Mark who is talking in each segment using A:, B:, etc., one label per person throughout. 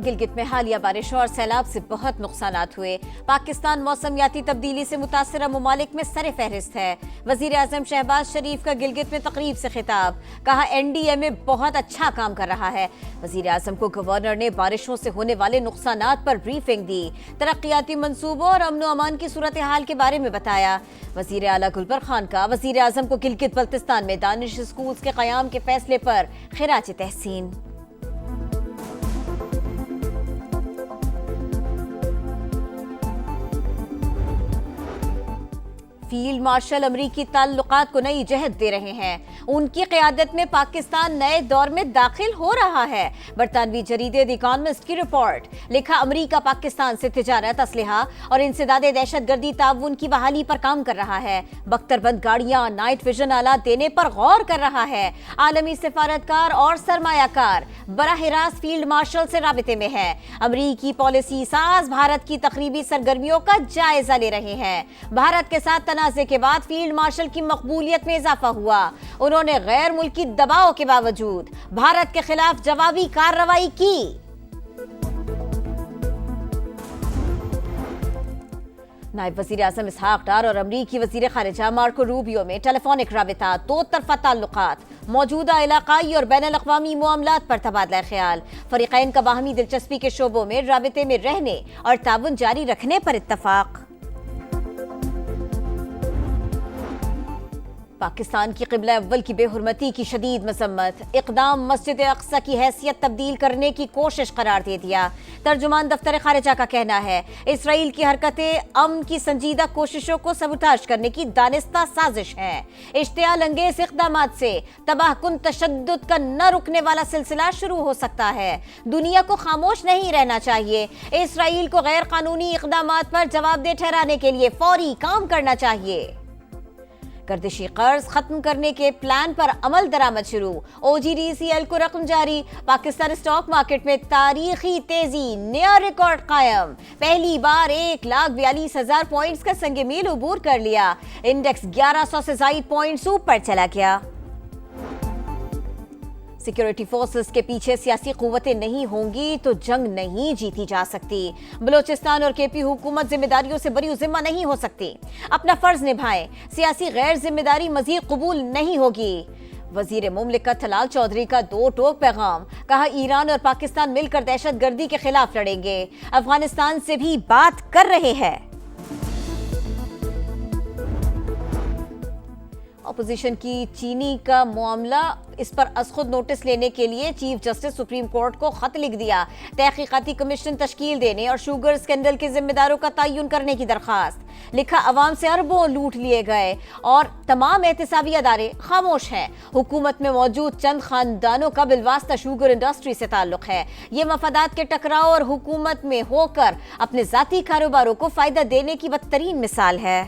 A: گلگت میں حالیہ بارشوں اور سیلاب سے بہت نقصانات ہوئے۔ پاکستان موسمیاتی تبدیلی سے متاثرہ ممالک میں سر فہرست ہے۔ وزیر اعظم شہباز شریف کا گلگت میں تقریب سے خطاب، کہا این ڈی ایم اے بہت اچھا کام کر رہا ہے۔ وزیر اعظم کو گورنر نے بارشوں سے ہونے والے نقصانات پر بریفنگ دی، ترقیاتی منصوبوں اور امن و امان کی صورتحال کے بارے میں بتایا۔ وزیر اعلیٰ گلبر خان کا وزیر اعظم کو گلگت بلتستان میں دانش اسکولز کے قیام کے فیصلے پر خراج تحسین۔ فیلڈ مارشل امریکی تعلقات کو نئی جہت دے رہے ہیں۔ ان کی قیادت میں پاکستان نئے دور میں داخل ہو رہا ہے۔ برطانوی جریدے دی اکانومسٹ کی رپورٹ، لکھا امریکہ پاکستان سے تجارت، اسلحہ اور انسداد دہشت گردی تعاون کی بحالی پر کام کر رہا ہے۔ بختر بند گاڑیاں، نائٹ ویژن آلات دینے پر غور کر رہا ہے۔ عالمی سفارتکار اور سرمایہ کار براہ راست فیلڈ مارشل سے رابطے میں ہے۔ امریکی پالیسی ساز بھارت کی تقریبی سرگرمیوں کا جائزہ لے رہے ہیں۔ بھارت کے ساتھ تنازع کے بعد فیلڈ مارشل کی مقبولیت میں اضافہ ہوا۔ انہوں نے غیر ملکی دباؤ کے باوجود بھارت کے خلاف جوابی کارروائی کی۔ نائب وزیر اعظم اسحاق ڈار اور امریکی وزیر خارجہ مارکو روبیو میں ٹیلی فونک رابطہ، دو طرفہ تعلقات، موجودہ علاقائی اور بین الاقوامی معاملات پر تبادلہ خیال، فریقین کا باہمی دلچسپی کے شعبوں میں رابطے میں رہنے اور تعاون جاری رکھنے پر اتفاق۔ پاکستان کی قبلہ اول کی بے حرمتی کی شدید مذمت، اقدام مسجد اقصی کی حیثیت تبدیل کرنے کی کوشش قرار دے دیا۔ ترجمان دفتر خارجہ کا کہنا ہے اسرائیل کی حرکتیں امن کی سنجیدہ کوششوں کو سبوتاژ کرنے کی دانستہ سازش ہے۔ اشتعال انگیز اقدامات سے تباہ کن تشدد کا نہ رکنے والا سلسلہ شروع ہو سکتا ہے۔ دنیا کو خاموش نہیں رہنا چاہیے۔ اسرائیل کو غیر قانونی اقدامات پر جواب دہ ٹھہرانے کے لیے فوری کام کرنا چاہیے۔ گردشی قرض ختم کرنے کے پلان پر عمل درآمد شروع، او جی ڈی سی ایل کو رقم جاری۔ پاکستان اسٹاک مارکیٹ میں تاریخی تیزی، نیا ریکارڈ قائم، پہلی بار 1,42,000 پوائنٹس کا سنگ میل عبور کر لیا۔ انڈیکس 1100 سے زائد پوائنٹس اوپر چلا گیا۔ سیکیورٹی فورسز کے پیچھے سیاسی قوتیں نہیں ہوں گی تو جنگ نہیں جیتی جا سکتی۔ بلوچستان اور کے پی حکومت ذمہ داریوں سے بری ذمہ نہیں ہو سکتی۔ اپنا فرض نبھائیں، سیاسی غیر ذمہ داری مزید قبول نہیں ہوگی۔ وزیر مملکت طلال چودھری کا دو ٹوک پیغام، کہا ایران اور پاکستان مل کر دہشت گردی کے خلاف لڑیں گے، افغانستان سے بھی بات کر رہے ہیں۔ اپوزیشن کی چینی کا معاملہ، اس پر از خود نوٹس لینے کے لیے چیف جسٹس سپریم کورٹ کو خط لکھ دیا، تحقیقاتی کمیشن تشکیل دینے اور شوگر اسکینڈل کے ذمہ داروں کا تعین کرنے کی درخواست۔ لکھا عوام سے اربوں لوٹ لیے گئے اور تمام احتسابی ادارے خاموش ہیں۔ حکومت میں موجود چند خاندانوں کا بالواسطہ شوگر انڈسٹری سے تعلق ہے۔ یہ مفادات کے ٹکراؤ اور حکومت میں ہو کر اپنے ذاتی کاروباروں کو فائدہ دینے کی بدترین مثال ہے۔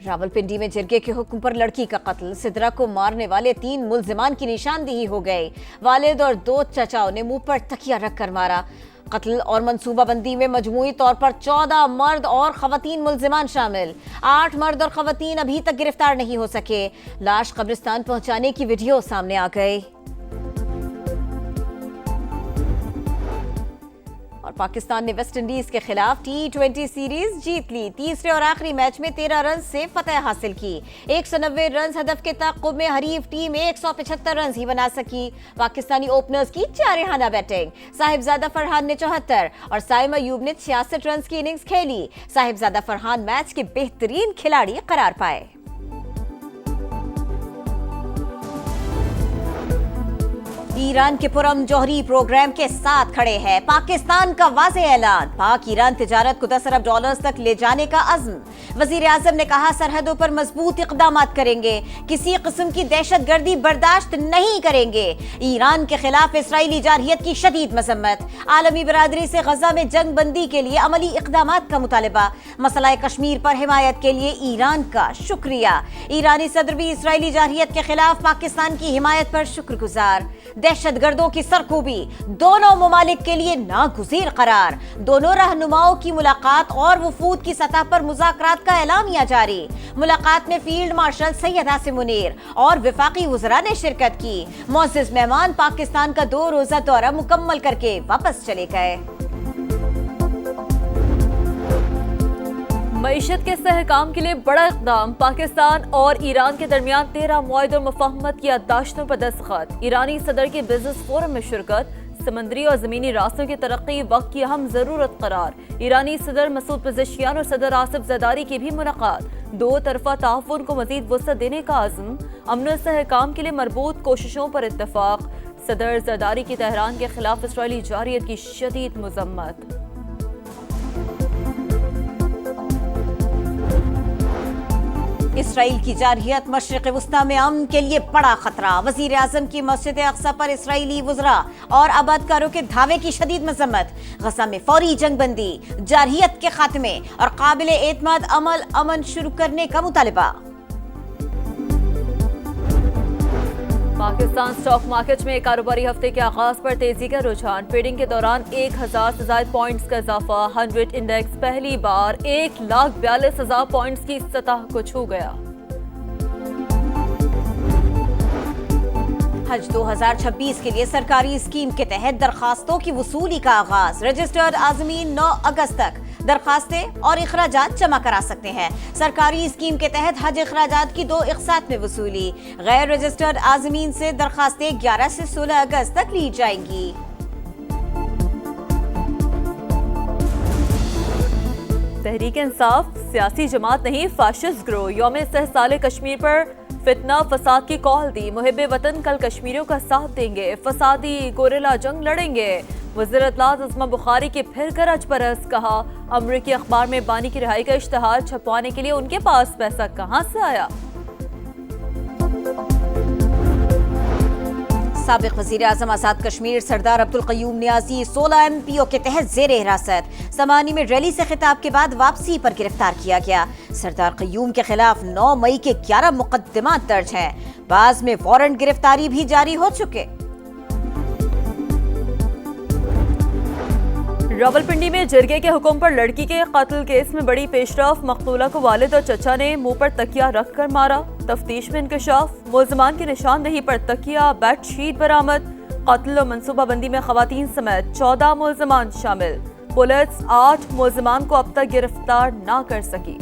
A: راولپنڈی میں جرگے کے حکم پر لڑکی کا قتل، سدرا کو مارنے والے 3 ملزمان کی نشاندہی ہو گئی۔ والد اور 2 چچاؤں نے منہ پر تکیہ رکھ کر مارا۔ قتل اور منصوبہ بندی میں مجموعی طور پر 14 مرد اور خواتین ملزمان شامل۔ 8 مرد اور خواتین ابھی تک گرفتار نہیں ہو سکے۔ لاش قبرستان پہنچانے کی ویڈیو سامنے آ گئی۔ اور پاکستان نے ویسٹ انڈیز کے خلاف T20 سیریز جیت لی۔ تیسرے اور آخری میچ میں 13 رنز سے فتح حاصل کی۔ 190 رنز ہدف کے تعاقب میں حریف ٹیم 175 رنز ہی بنا سکی۔ پاکستانی اوپنرز کی جارحانہ بیٹنگ، صاحبزادہ فرحان نے 74 اور سائم ایوب نے 66 رنز کی اننگز کھیلی۔ صاحبزادہ فرحان میچ کے بہترین کھلاڑی قرار پائے۔ ایران کے پرامن جوہری پروگرام کے ساتھ کھڑے ہیں۔ پاکستان کا واضح اعلان، پاک ایران تجارت کو 10 ارب ڈالرز تک لے جانے کا عزم۔ وزیر اعظم نے کہا سرحدوں پر مضبوط اقدامات کریں گے، کسی قسم کی دہشت گردی برداشت نہیں کریں گے۔ ایران کے خلاف اسرائیلی جارحیت کی شدید مذمت، عالمی برادری سے غزہ میں جنگ بندی کے لیے عملی اقدامات کا مطالبہ، مسئلہ کشمیر پر حمایت کے لیے ایران کا شکریہ۔ ایرانی صدر بھی اسرائیلی جارحیت کے خلاف پاکستان کی حمایت پر شکر گزار۔ दहशत गर्दों की सरकूबी, दोनों ममालिक के लिए नागुज़ीर करार। दोनों रहनुमाओं की मुलाकात और वफूद की सतह पर मुज़ाकरात का एलामिया जारी। मुलाकात में फील्ड मार्शल सैयद आसिम मुनीर और वफाकी वज़रा ने शिरकत की। मुअज़्ज़िज़ मेहमान पाकिस्तान का 2 रोज़ा दौरा मुकम्मल करके वापस चले गए।
B: मईशत के इस्तेहकाम के लिए बड़ा इक़दाम, पाकिस्तान और ईरान के दरमियान 13 मुआहिदों और मुफ़ाहमत की याददाश्तों पर दस्तखत। ईरानी सदर के बिजनेस फोरम में शिरकत। समंदरी और ज़मीनी रास्तों की तरक्की वक्त की अहम ज़रूरत करार। ईरानी सदर मसूद पेज़ेश्कियान और सदर आसिफ ज़रदारी की भी मुलाकात। 2 तरफ़ा ताउन को मज़ीद वसअत देने का आज़म। अमन इस्तेहकाम के लिए मरबूत कोशिशों पर इत्तफ़ाक़। सदर ज़रदारी की तेहरान के खिलाफ इसराइली जारियत की शदीद मज़म्मत।
A: इसराइल की जारहियत मशरिक़ वुस्ता में अमन के लिए बड़ा खतरा। वज़ीर आज़म की मस्जिद अक़सा पर इसराइली वज़रा और आबादकारों के धावे की शदीद मज़म्मत। गज़ा में फौरी जंग बंदी, जारहियत के खात्मे और काबिल एतमाद अमन शुरू करने का मुतालबा।
B: पाकिस्तान स्टॉक मार्केट में कारोबारी हफ्ते के आगाज पर तेजी का रुझान। ट्रेडिंग के दौरान 1000 से ज्यादा पॉइंट्स का इजाफा। 100 इंडेक्स पहली बार 1,42,000 पॉइंट्स की सतह को छू गया।
A: हज 2026 के लिए सरकारी स्कीम के तहत दरखास्तों की वसूली का आगाज। रजिस्टर्ड आज़मीन 9 अगस्त तक दरखास्तें और इखराजात जमा करा सकते हैं। सरकारी स्कीम के तहत हज इखराजात की 2 इक़सात में वसूली। गैर रजिस्टर्ड आज़मीन से दरखास्तें 11 से 16 अगस्त तक ली जाएंगी।
B: तहरीक इंसाफ सियासी जमात नहीं, फाशिस्ट ग्रोह। यौम इस्तेहसाल कश्मीर पर फितना फसाद की कॉल दी। मुहिब्बे वतन कल कश्मीरियों का साथ देंगे, फसादी गोरिल्ला जंग लड़ेंगे। वज़ीर इत्तलात उस्मा बुखारी की फिर गरज परस। कहा, अमरीकी अखबार में बानी की रिहाई का इश्तहार छपवाने के लिए उनके पास पैसा कहां से आया।
A: साबिक वज़ीर आज़म आज़ाद कश्मीर सरदार अब्दुल क़य्यूम नियाज़ी 16 MPO के तहत ज़ेरे हिरासत। समानी में रैली से खिताब के बाद वापसी पर गिरफ्तार किया गया। सरदार क़य्यूम के खिलाफ 9 मई के 11 मुकदमात दर्ज हैं। बाज़ में वारंट गिरफ्तारी भी जारी हो चुके।
B: रावलपिंडी में जिरगे के हुक्म पर लड़की के कत्ल केस में बड़ी पेशरफ। मकतूला को वालिद और चचा ने मुंह पर तकिया रख कर मारा। तफ्तीश में इंकशाफ। मुल्ज़िमान की निशानदेही पर तकिया बेडशीट बरामद। कत्ल और मनसूबाबंदी में खवातीन समेत 14 मुल्ज़िमान शामिल। पुलिस 8 मुल्ज़िमान को अब तक गिरफ्तार ना कर सकी।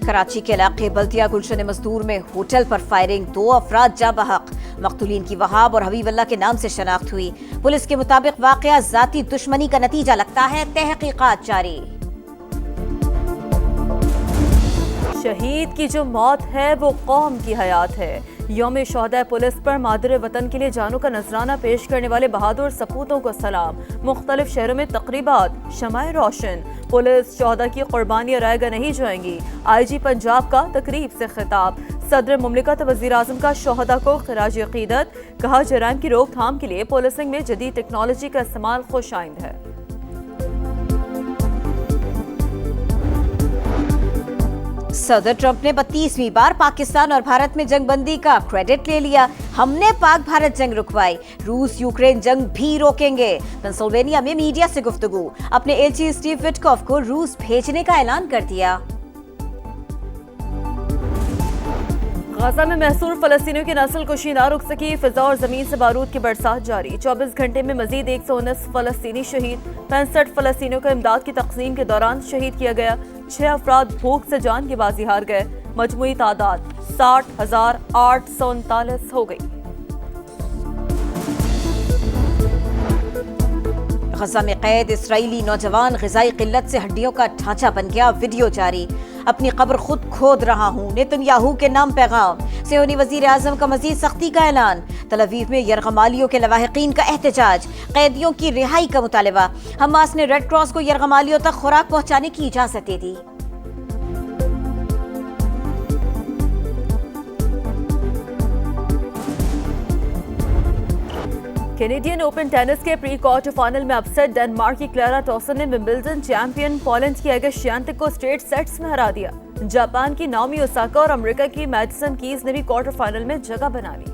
A: कराची के इलाके बल्दिया गुलशन मजदूर में होटल पर फायरिंग। 2 अफराद जा बहक। मकतूलीन की वहाब और हबीबल्ला के नाम से शनाख्त हुई। पुलिस के मुताबिक वाकया जाती दुश्मनी का नतीजा लगता है। तहकीकात जारी।
B: शहीद की जो मौत है वो कौम की हयात है। यौम शोहदा पुलिस पर मादर वतन के लिए जानों का नजराना पेश करने वाले बहादुर सपूतों को सलाम। मुख्तलिफ शहरों में तकरीबात, शमाए रोशन। पुलिस शोहदा की कुर्बानियां रायगा नहीं जाएंगी। IG पंजाब का तकरीब से खिताब। सदर मुमलिकत वज़ीर आज़म का शोहदा को खिराज अक़ीदत। कहा, जराइम की रोकथाम के लिए पुलिसिंग में जदीद टेक्नोलॉजी का इस्तेमाल खुशाइंद है।
A: सदर ट्रंप ने 32वीं बार पाकिस्तान और भारत में जंगबंदी का क्रेडिट ले लिया। हमने पाक भारत जंग रुकवाई, रूस यूक्रेन जंग भी रोकेंगे। पेंसिल्वेनिया में मीडिया से गुफ्तगू। अपने एलची स्टीव विटकॉफ को रूस भेजने का ऐलान कर दिया।
B: गाजा में महसूर फलस्तीनियों की नस्ल कुशी ना रुक सकी। फिजा और जमीन से बारूद की बरसात जारी। 24 घंटे में मजीद 119 फलस्तीनी शहीद। 65 फलस्तीनियों को इमदाद की तकसीम के दौरान शहीद किया गया। 6 अफराद भूख से जान की बाजी हार गए। मजमूई तादाद 60,839 हो गई।
A: गजा में कैद इसराइली नौजवान ग़िज़ाई क़िल्लत से हड्डियों का ढांचा बन गया। वीडियो जारी। अपनी कब्र खुद खोद रहा हूँ, नेतन्याहू के नाम पैगाम। सियोनी वज़ीर आज़म का मज़ीद सख्ती का ऐलान। तल अवीव में यरगमालियों के लवाहिकीन का एहतजाज। कैदियों की रिहाई का मुतालबा। हमास ने रेड क्रॉस को यरगमालियों तक खुराक पहुँचाने की इजाज़त दे दी।
B: कैनेडियन ओपन टेनिस के प्री क्वार्टर फाइनल में अपसेट। डेनमार्क की क्लेरा टॉसन ने विंबलडन चैंपियन पोलैंड की आगा श्यान्तेक को स्ट्रेट सेट्स में हरा दिया। जापान की नाओमी ओसाका और अमेरिका की मैडिसन कीज ने भी क्वार्टर फाइनल में जगह बना ली।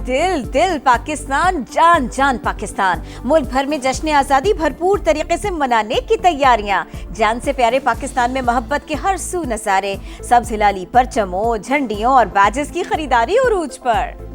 A: दिल दिल पाकिस्तान, जान जान पाकिस्तान। मुल्क भर में जश्न आज़ादी भरपूर तरीके से मनाने की तैयारियां। जान से प्यारे पाकिस्तान में मोहब्बत के हर सू नज़ारे, सब्ज़ हिलाली परचमों, झंडियों और बैजेस की खरीदारी उरूज पर।